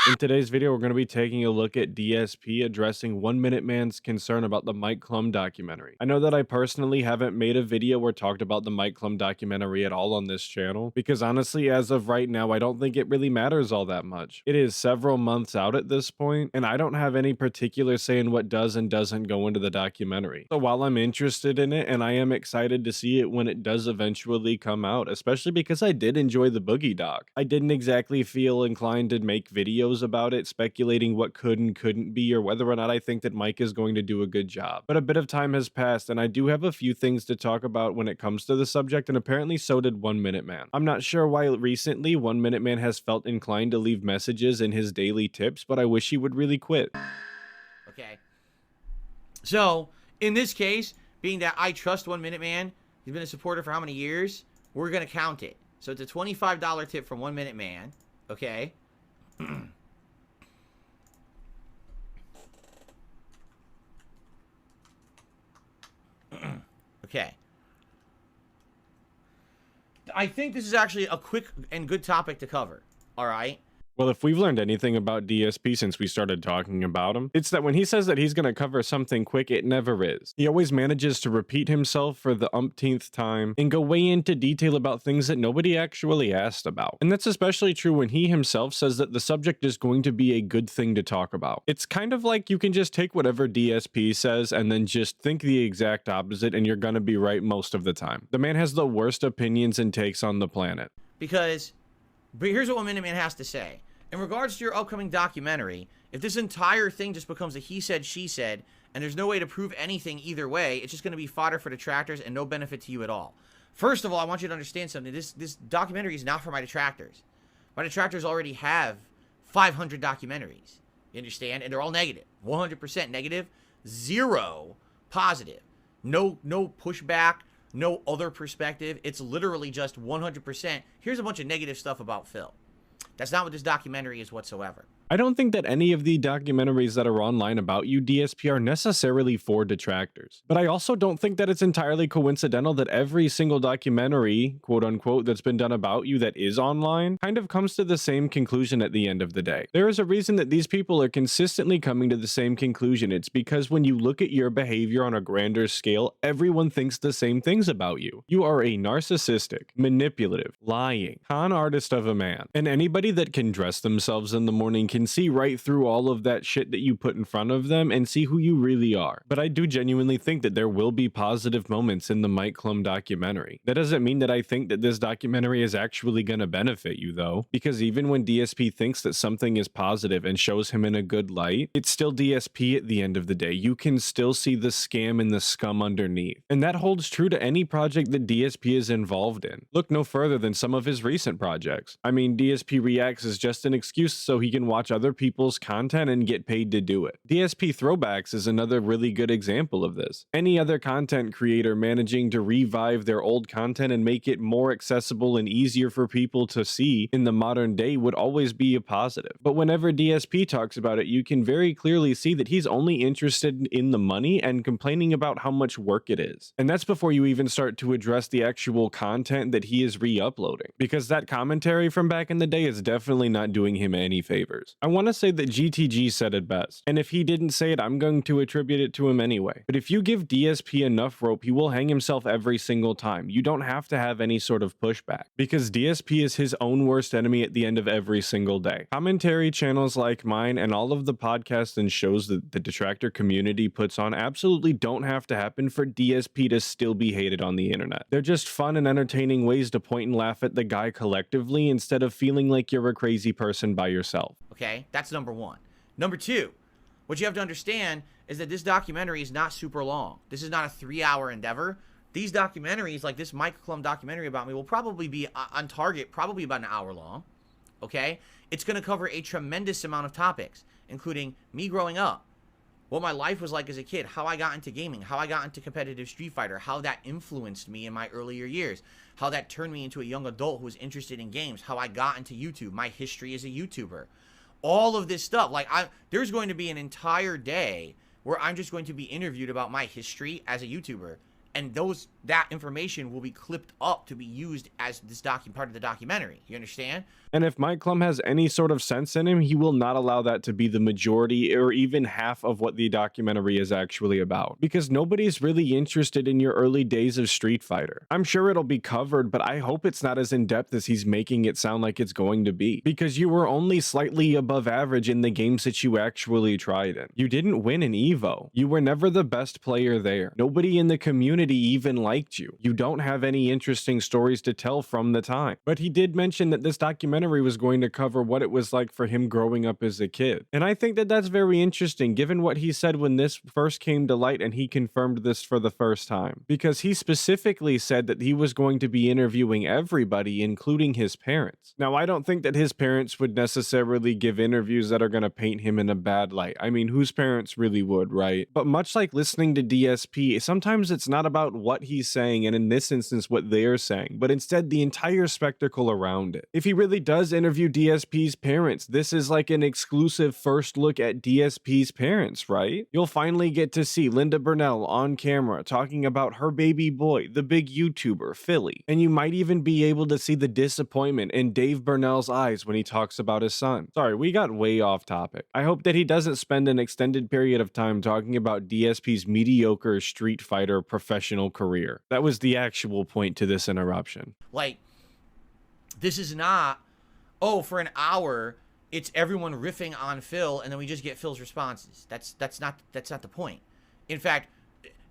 In today's video, we're going to be taking a look at DSP addressing One Minute Man's concern about the Mike Clum documentary. I know that I personally haven't made a video or talked about the Mike Clum documentary at all on this channel, because honestly, as of right now, I don't think it really matters all that much. It is several months out at this point, and I don't have any particular say in what does and doesn't go into the documentary. So while I'm interested in it, and I am excited to see it when it does eventually come out, especially because I did enjoy the Boogie doc, I didn't exactly feel inclined to make videos about it speculating what could and couldn't be or whether or not I think that Mike is going to do a good job. But a bit of time has passed and I do have a few things to talk about when it comes to the subject, and apparently so did One Minute Man. I'm not sure why recently One Minute Man has felt inclined to leave messages in his daily tips, but I wish he would really quit. Okay. So, in this case, being that I trust One Minute Man, he's been a supporter for how many years? We're going to count it. So it's a $25 tip from One Minute Man. Okay. Okay. I think this is actually a quick and good topic to cover. All right. Well, if we've learned anything about DSP since we started talking about him, it's that when he says that he's going to cover something quick, it never is. He always manages to repeat himself for the umpteenth time and go way into detail about things that nobody actually asked about. And that's especially true when he himself says that the subject is going to be a good thing to talk about. It's kind of like you can just take whatever DSP says and then just think the exact opposite and you're going to be right most of the time. The man has the worst opinions and takes on the planet. But here's what One Minute Man has to say. In regards to your upcoming documentary, if this entire thing just becomes a he said, she said, and there's no way to prove anything either way, it's just going to be fodder for detractors and no benefit to you at all. First of all, I want you to understand something. This documentary is not for my detractors. My detractors already have 500 documentaries. You understand? And they're all negative. 100% negative. 0 positive. No pushback. No other perspective. It's literally just 100%. Here's a bunch of negative stuff about Phil. That's not what this documentary is whatsoever. I don't think that any of the documentaries that are online about you, DSP, are necessarily for detractors. But I also don't think that it's entirely coincidental that every single documentary, quote unquote, that's been done about you that is online kind of comes to the same conclusion at the end of the day. There is a reason that these people are consistently coming to the same conclusion. It's because when you look at your behavior on a grander scale, everyone thinks the same things about you. You are a narcissistic, manipulative, lying, con artist of a man. And anybody that can dress themselves in the morning can see right through all of that shit that you put in front of them and see who you really are. But I do genuinely think that there will be positive moments in the Mike Clum documentary. That doesn't mean that I think that this documentary is actually going to benefit you though, because even when DSP thinks that something is positive and shows him in a good light, it's still DSP at the end of the day. You can still see the scam and the scum underneath. And that holds true to any project that DSP is involved in. Look no further than some of his recent projects. I mean, DSP Reacts is just an excuse so he can watch other people's content and get paid to do it. DSP Throwbacks is another really good example of this. Any other content creator managing to revive their old content and make it more accessible and easier for people to see in the modern day would always be a positive. But whenever DSP talks about it, you can very clearly see that he's only interested in the money and complaining about how much work it is. And that's before you even start to address the actual content that he is re-uploading, because that commentary from back in the day is definitely not doing him any favors. I want to say that GTG said it best, and if he didn't say it, I'm going to attribute it to him anyway. But if you give DSP enough rope, he will hang himself every single time. You don't have to have any sort of pushback, because DSP is his own worst enemy at the end of every single day. Commentary channels like mine and all of the podcasts and shows that the detractor community puts on absolutely don't have to happen for DSP to still be hated on the internet. They're just fun and entertaining ways to point and laugh at the guy collectively instead of feeling like you're a crazy person by yourself. Okay, that's number one. Number two, what you have to understand is that this documentary is not super long. This is not a 3-hour endeavor. These documentaries, like this Mike Clum documentary about me, will probably be on target, probably about an hour long. Okay? It's going to cover a tremendous amount of topics, including me growing up, what my life was like as a kid, how I got into gaming, how I got into competitive Street Fighter, how that influenced me in my earlier years, how that turned me into a young adult who was interested in games, how I got into YouTube, my history as a YouTuber. All of this stuff. Like, there's going to be an entire day where I'm just going to be interviewed about my history as a YouTuber. and that information will be clipped up to be used as this part of the documentary. You understand? And if Mike Clum has any sort of sense in him, he will not allow that to be the majority or even half of what the documentary is actually about. Because nobody's really interested in your early days of Street Fighter. I'm sure it'll be covered, but I hope it's not as in-depth as he's making it sound like it's going to be. Because you were only slightly above average in the games that you actually tried in. You didn't win an Evo. You were never the best player there. Nobody in the community even liked you. You don't have any interesting stories to tell from the time. But he did mention that this documentary was going to cover what it was like for him growing up as a kid. And I think that that's very interesting given what he said when this first came to light and he confirmed this for the first time. Because he specifically said that he was going to be interviewing everybody, including his parents. Now, I don't think that his parents would necessarily give interviews that are going to paint him in a bad light. I mean, whose parents really would, right? But much like listening to DSP, sometimes it's not about what he's saying, and in this instance, what they're saying, but instead the entire spectacle around it. If he really does interview DSP's parents, this is like an exclusive first look at DSP's parents, right? You'll finally get to see Linda Burnell on camera talking about her baby boy, the big YouTuber, Philly. And you might even be able to see the disappointment in Dave Burnell's eyes when he talks about his son. Sorry, we got way off topic. I hope that he doesn't spend an extended period of time talking about DSP's mediocre Street Fighter professional career. That was the actual point to this interruption. Like, this is not, oh, for an hour, it's everyone riffing on Phil, and then we just get Phil's responses. That's not the point. In fact,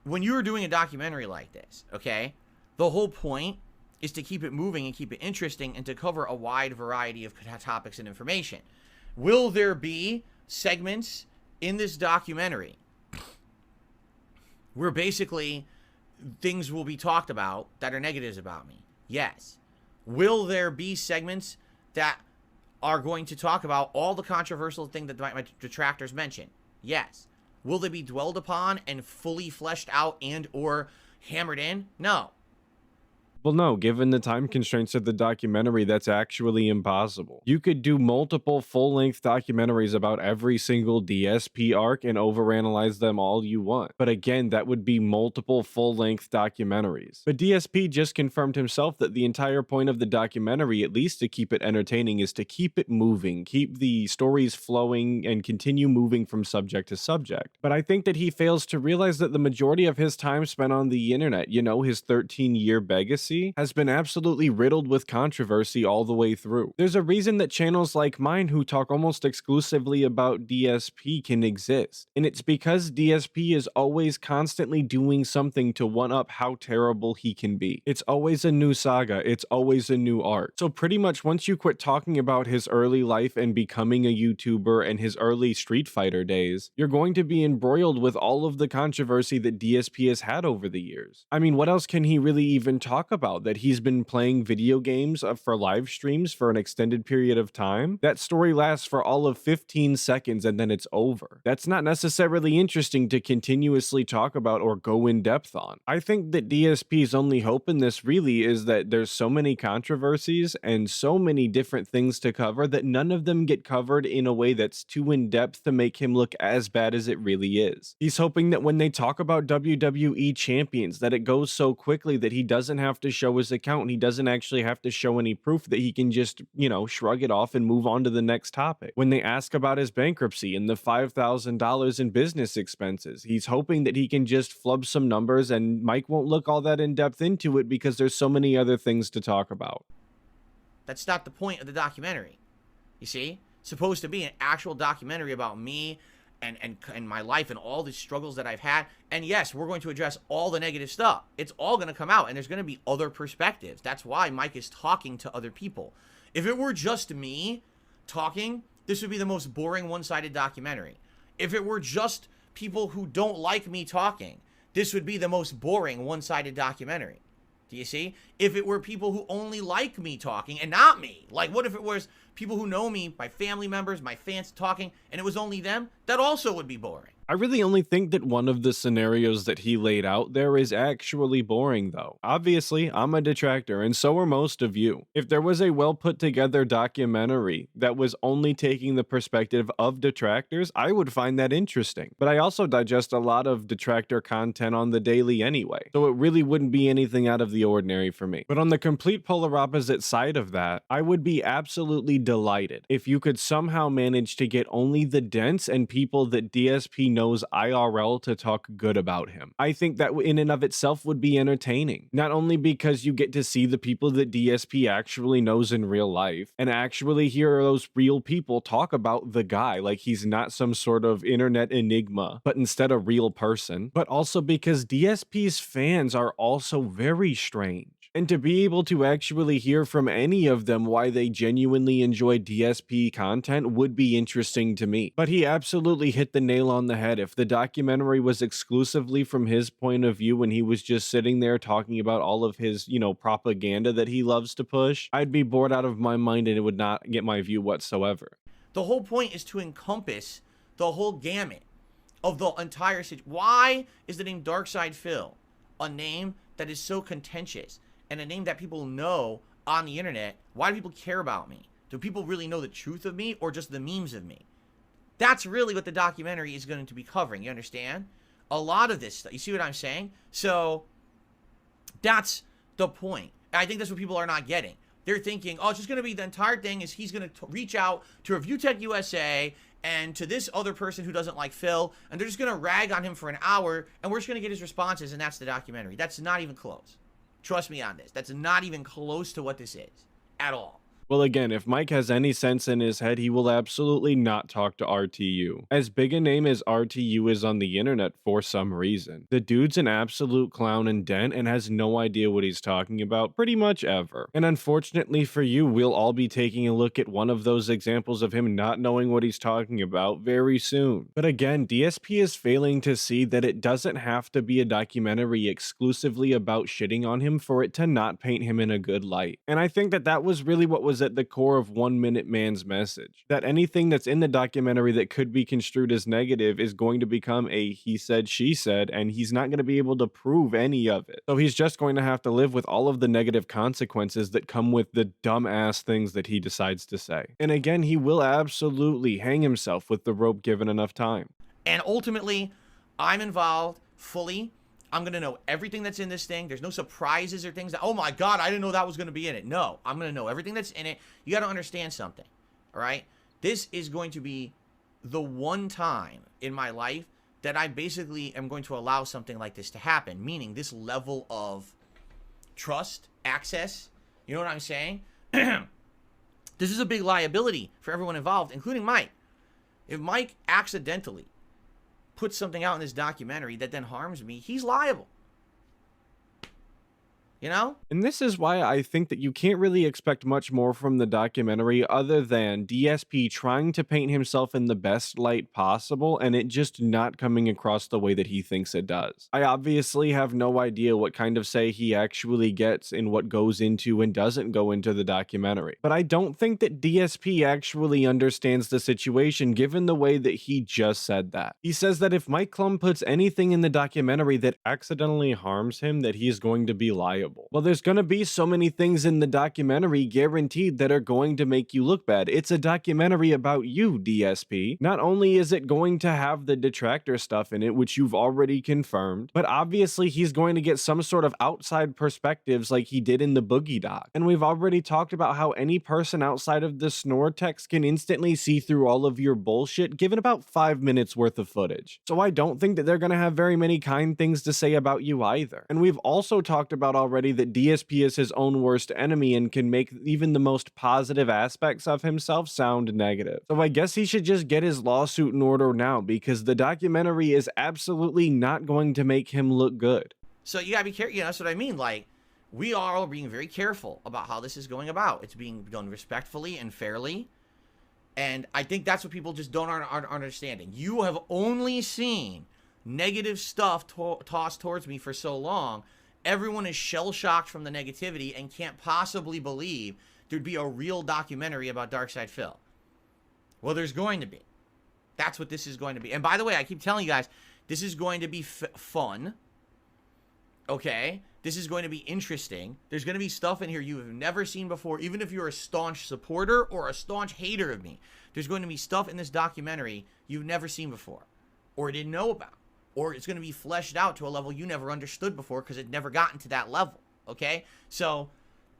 when you were doing a documentary like this, okay, the whole point is to keep it moving and keep it interesting and to cover a wide variety of topics and information. Will there be segments in this documentary where basically things will be talked about that are negatives about me? Yes. Will there be segments that are going to talk about all the controversial things that my detractors mention? Yes. Will they be dwelled upon and fully fleshed out and or hammered in? No. Well, no, given the time constraints of the documentary, that's actually impossible. You could do multiple full-length documentaries about every single DSP arc and overanalyze them all you want. But again, that would be multiple full-length documentaries. But DSP just confirmed himself that the entire point of the documentary, at least to keep it entertaining, is to keep it moving, keep the stories flowing, and continue moving from subject to subject. But I think that he fails to realize that the majority of his time spent on the internet, you know, his 13-year legacy, has been absolutely riddled with controversy all the way through. There's a reason that channels like mine who talk almost exclusively about DSP can exist, and it's because DSP is always constantly doing something to one-up how terrible he can be. It's always a new saga, it's always a new arc. So pretty much once you quit talking about his early life and becoming a YouTuber and his early Street Fighter days, you're going to be embroiled with all of the controversy that DSP has had over the years. I mean, what else can he really even talk about? That he's been playing video games for live streams for an extended period of time? That story lasts for all of 15 seconds and then it's over. That's not necessarily interesting to continuously talk about or go in depth on. I think that DSP's only hope in this really is that there's so many controversies and so many different things to cover that none of them get covered in a way that's too in depth to make him look as bad as it really is. He's hoping that when they talk about WWE champions, that it goes so quickly that he doesn't have to show his account and he doesn't actually have to show any proof, that he can just, you know, shrug it off and move on to the next topic. When they ask about his bankruptcy and the $5,000 in business expenses, he's hoping that he can just flub some numbers and Mike won't look all that in depth into it because there's so many other things to talk about. That's not the point of the documentary. You see? It's supposed to be an actual documentary about me and my life and all the struggles that I've had. And yes, we're going to address all the negative stuff. It's all going to come out, and there's going to be other perspectives. That's why Mike is talking to other people. If it were just me talking, this would be the most boring one-sided documentary. If it were just people who don't like me talking, this would be the most boring one-sided documentary. Do you see? If it were people who only like me talking and not me, like what if it was people who know me, my family members, my fans talking, and it was only them, that also would be boring. I really only think that one of the scenarios that he laid out there is actually boring, though. Obviously, I'm a detractor, and so are most of you. If there was a well put together documentary that was only taking the perspective of detractors, I would find that interesting. But I also digest a lot of detractor content on the daily anyway, so it really wouldn't be anything out of the ordinary for me. But on the complete polar opposite side of that, I would be absolutely delighted if you could somehow manage to get only the dents and people that DSP knows IRL to talk good about him. I think that in and of itself would be entertaining, not only because you get to see the people that DSP actually knows in real life and actually hear those real people talk about the guy like he's not some sort of internet enigma, but instead a real person, but also because DSP's fans are also very strange. And to be able to actually hear from any of them why they genuinely enjoy DSP content would be interesting to me. But he absolutely hit the nail on the head. If the documentary was exclusively from his point of view and he was just sitting there talking about all of his, propaganda that he loves to push, I'd be bored out of my mind and it would not get my view whatsoever. The whole point is to encompass the whole gamut of the entire situation. Why is the name Darkside Phil a name that is so contentious? And a name that people know on the internet? Why do people care about me? Do people really know the truth of me or just the memes of me? That's really what the documentary is going to be covering. You understand? A lot of this stuff. You see what I'm saying? So that's the point. I think that's what people are not getting. They're thinking, oh, it's just going to be the entire thing is he's going to reach out to Review Tech USA and to this other person who doesn't like Phil, and they're just going to rag on him for an hour, and we're just going to get his responses, and that's the documentary. That's not even close. Trust me on this. That's not even close to what this is at all. Well, again, if Mike has any sense in his head, he will absolutely not talk to RTU. As big a name as RTU is on the internet for some reason, the dude's an absolute clown and dent and has no idea what he's talking about pretty much ever. And unfortunately for you, we'll all be taking a look at one of those examples of him not knowing what he's talking about very soon. But again, DSP is failing to see that it doesn't have to be a documentary exclusively about shitting on him for it to not paint him in a good light. And I think that that was really what was at the core of 1 Minute Man's message, that anything that's in the documentary that could be construed as negative is going to become a he said, she said, and he's not going to be able to prove any of it. So he's just going to have to live with all of the negative consequences that come with the dumbass things that he decides to say. And again, he will absolutely hang himself with the rope given enough time. And ultimately, I'm involved fully. I'm going to know everything that's in this thing. There's no surprises or things that, oh my God, I didn't know that was going to be in it. No, I'm going to know everything that's in it. You got to understand something, all right? This is going to be the one time in my life that I basically am going to allow something like this to happen, meaning this level of trust, access. You know what I'm saying? This is a big liability for everyone involved, including Mike. If Mike accidentally puts something out in this documentary that then harms me, he's liable. You know? And this is why I think that you can't really expect much more from the documentary other than DSP trying to paint himself in the best light possible and it just not coming across the way that he thinks it does. I obviously have no idea what kind of say he actually gets in what goes into and doesn't go into the documentary, but I don't think that DSP actually understands the situation given the way that he just said that. He says that if Mike Clum puts anything in the documentary that accidentally harms him, that he's going to be liable. Well, there's going to be so many things in the documentary guaranteed that are going to make you look bad. It's a documentary about you, DSP. Not only is it going to have the detractor stuff in it, which you've already confirmed, but obviously he's going to get some sort of outside perspectives like he did in the Boogie doc. And we've already talked about how any person outside of the snore text can instantly see through all of your bullshit given about 5 minutes worth of footage. So I don't think that they're going to have very many kind things to say about you either. And we've also talked about already that DSP is his own worst enemy and can make even the most positive aspects of himself sound negative. So I guess he should just get his lawsuit in order now because the documentary is absolutely not going to make him look good. So you gotta be careful. You know, that's what I mean. Like, we are all being very careful about how this is going about. It's being done respectfully and fairly. And I think that's what people just aren't understanding. You have only seen negative stuff tossed towards me for so long. Everyone is shell-shocked from the negativity and can't possibly believe there'd be a real documentary about Darkside Phil. Well, there's going to be. That's what this is going to be. And by the way, I keep telling you guys, this is going to be fun. Okay? This is going to be interesting. There's going to be stuff in here you have never seen before, even if you're a staunch supporter or a staunch hater of me. There's going to be stuff in this documentary you've never seen before or didn't know about. Or it's going to be fleshed out to a level you never understood before because it never gotten to that level. Okay? So,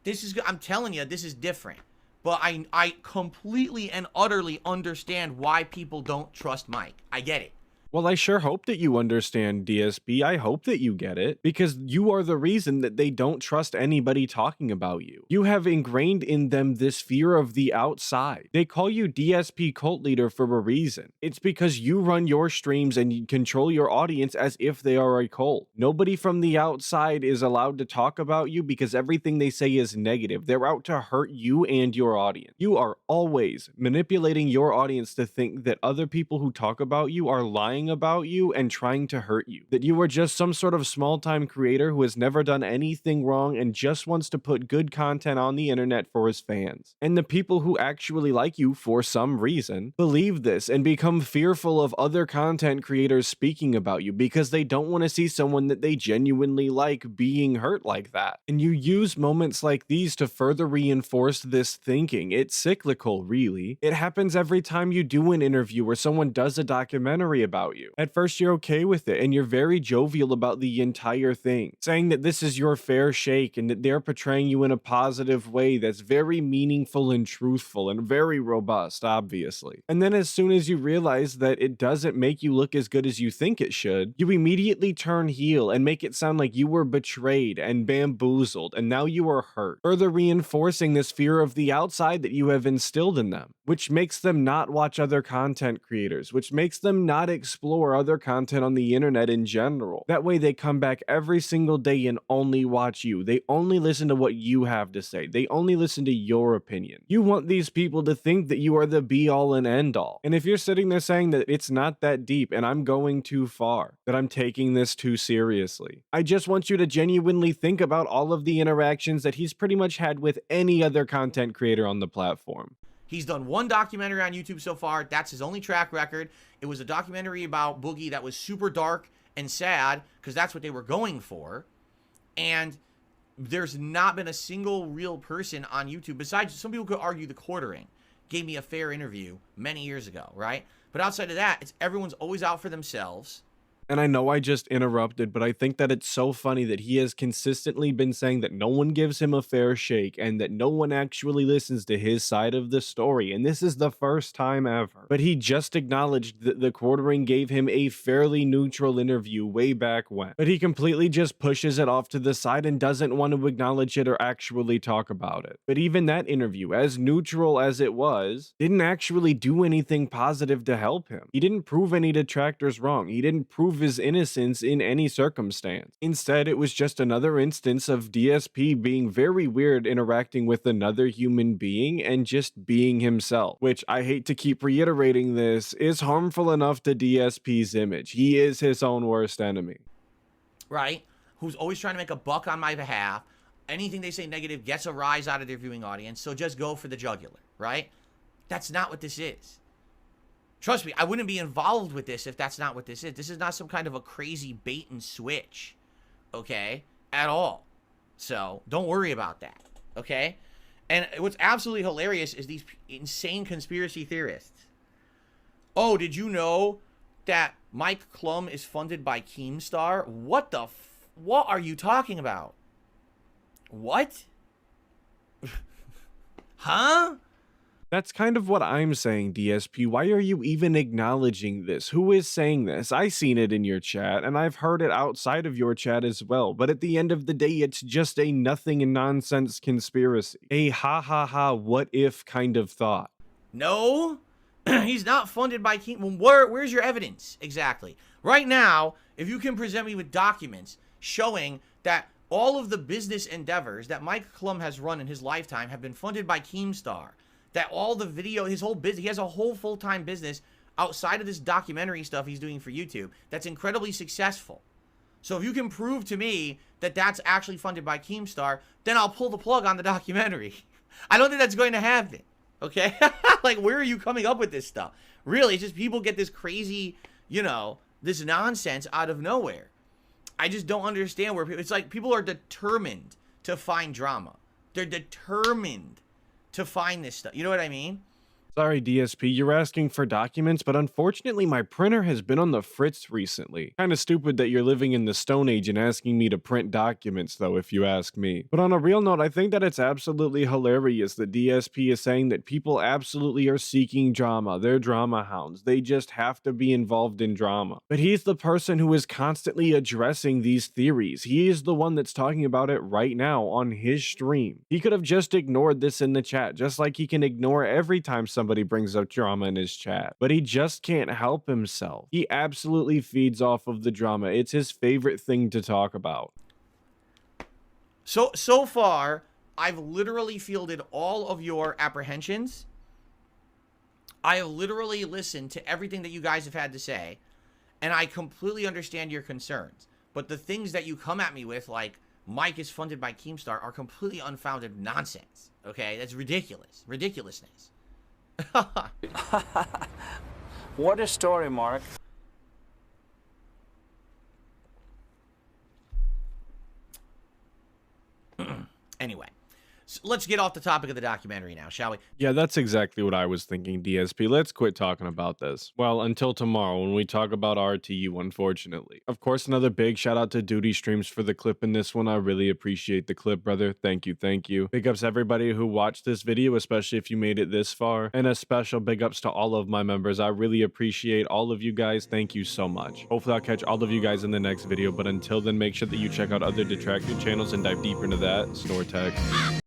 this is, I'm telling you, this is different. But I completely and utterly understand why people don't trust Mike. I get it. Well, I sure hope that you understand, DSP. I hope that you get it, because you are the reason that they don't trust anybody talking about you. You have ingrained in them this fear of the outside. They call you DSP cult leader for a reason. It's because you run your streams and you control your audience as if they are a cult. Nobody from the outside is allowed to talk about you because everything they say is negative. They're out to hurt you and your audience. You are always manipulating your audience to think that other people who talk about you are lying about you and trying to hurt you, that you are just some sort of small-time creator who has never done anything wrong and just wants to put good content on the internet for his fans. And the people who actually like you for some reason believe this and become fearful of other content creators speaking about you because they don't want to see someone that they genuinely like being hurt like that. And you use moments like these to further reinforce this thinking. It's cyclical, really. It happens every time you do an interview or someone does a documentary about you. At first you're okay with it and you're very jovial about the entire thing, saying that this is your fair shake and that they're portraying you in a positive way that's very meaningful and truthful and very robust, obviously. And then as soon as you realize that it doesn't make you look as good as you think it should, you immediately turn heel and make it sound like you were betrayed and bamboozled and now you are hurt, further reinforcing this fear of the outside that you have instilled in them, which makes them not watch other content creators, which makes them not explore other content on the internet in general. That way they come back every single day and only watch you. They only listen to what you have to say. They only listen to your opinion. You want these people to think that you are the be all and end all. And if you're sitting there saying that it's not that deep and I'm going too far, that I'm taking this too seriously, I just want you to genuinely think about all of the interactions that he's pretty much had with any other content creator on the platform. He's done one documentary on YouTube so far. That's his only track record. It was a documentary about Boogie that was super dark and sad because that's what they were going for. And there's not been a single real person on YouTube, besides some people could argue the Quartering gave me a fair interview many years ago, right? But outside of that, it's everyone's always out for themselves. And I know I just interrupted, but I think that it's so funny that he has consistently been saying that no one gives him a fair shake and that no one actually listens to his side of the story. And this is the first time ever. But he just acknowledged that the Quartering gave him a fairly neutral interview way back when. But he completely just pushes it off to the side and doesn't want to acknowledge it or actually talk about it. But even that interview, as neutral as it was, didn't actually do anything positive to help him. He didn't prove any detractors wrong. He didn't prove his innocence in any circumstance. Instead, it was just another instance of DSP being very weird interacting with another human being and just being himself, which, I hate to keep reiterating this, is harmful enough to DSP's image. He is his own worst enemy. Right? Who's always trying to make a buck on my behalf. Anything they say negative gets a rise out of their viewing audience, so just go for the jugular, right? That's not what this is. Trust me, I wouldn't be involved with this if that's not what this is. This is not some kind of a crazy bait and switch, okay, at all. So don't worry about that, okay? And what's absolutely hilarious is these insane conspiracy theorists. Oh, did you know that Mike Clum is funded by Keemstar? What are you talking about? What? Huh? That's kind of what I'm saying, DSP. Why are you even acknowledging this? Who is saying this? I've seen it in your chat, and I've heard it outside of your chat as well. But at the end of the day, it's just a nothing and nonsense conspiracy. A ha ha ha what if kind of thought. No, he's not funded by King. Well, where's your evidence? Exactly. Right now, if you can present me with documents showing that all of the business endeavors that Mike Clum has run in his lifetime have been funded by Keemstar, that all the video, his whole business, he has a whole full-time business outside of this documentary stuff he's doing for YouTube that's incredibly successful. So if you can prove to me that that's actually funded by Keemstar, then I'll pull the plug on the documentary. I don't think that's going to happen. Okay? Like, where are you coming up with this stuff? Really, it's just people get this crazy, you know, this nonsense out of nowhere. I just don't understand where people, it's like people are determined to find drama. They're determined to find this stuff. You know what I mean? Sorry, DSP, you're asking for documents, but unfortunately my printer has been on the fritz recently. Kinda stupid that you're living in the Stone Age and asking me to print documents, though, if you ask me. But on a real note, I think that it's absolutely hilarious that DSP is saying that people absolutely are seeking drama. They're drama hounds. They just have to be involved in drama. But he's the person who is constantly addressing these theories. He is the one that's talking about it right now on his stream. He could have just ignored this in the chat, just like he can ignore every time somebody brings up drama in his chat, but he just can't help himself. He absolutely feeds off of the drama. It's his favorite thing to talk about. So far, I've literally fielded all of your apprehensions. I have literally listened to everything that you guys have had to say, and I completely understand your concerns. But the things that you come at me with, like Mike is funded by Keemstar, are completely unfounded nonsense. Okay? That's ridiculous. Ridiculousness. What a story, Mark. Anyway, so let's get off the topic of the documentary now, shall we? Yeah, that's exactly what I was thinking, DSP. Let's quit talking about this. Well, until tomorrow when we talk about RTU, unfortunately. Of course, another big shout out to Doody Streams for the clip in this one. I really appreciate the clip, brother. Thank you, thank you. Big ups everybody who watched this video, especially if you made it this far. And a special big ups to all of my members. I really appreciate all of you guys. Thank you so much. Hopefully I'll catch all of you guys in the next video, but until then, make sure that you check out other detractor channels and dive deeper into that. Snortech.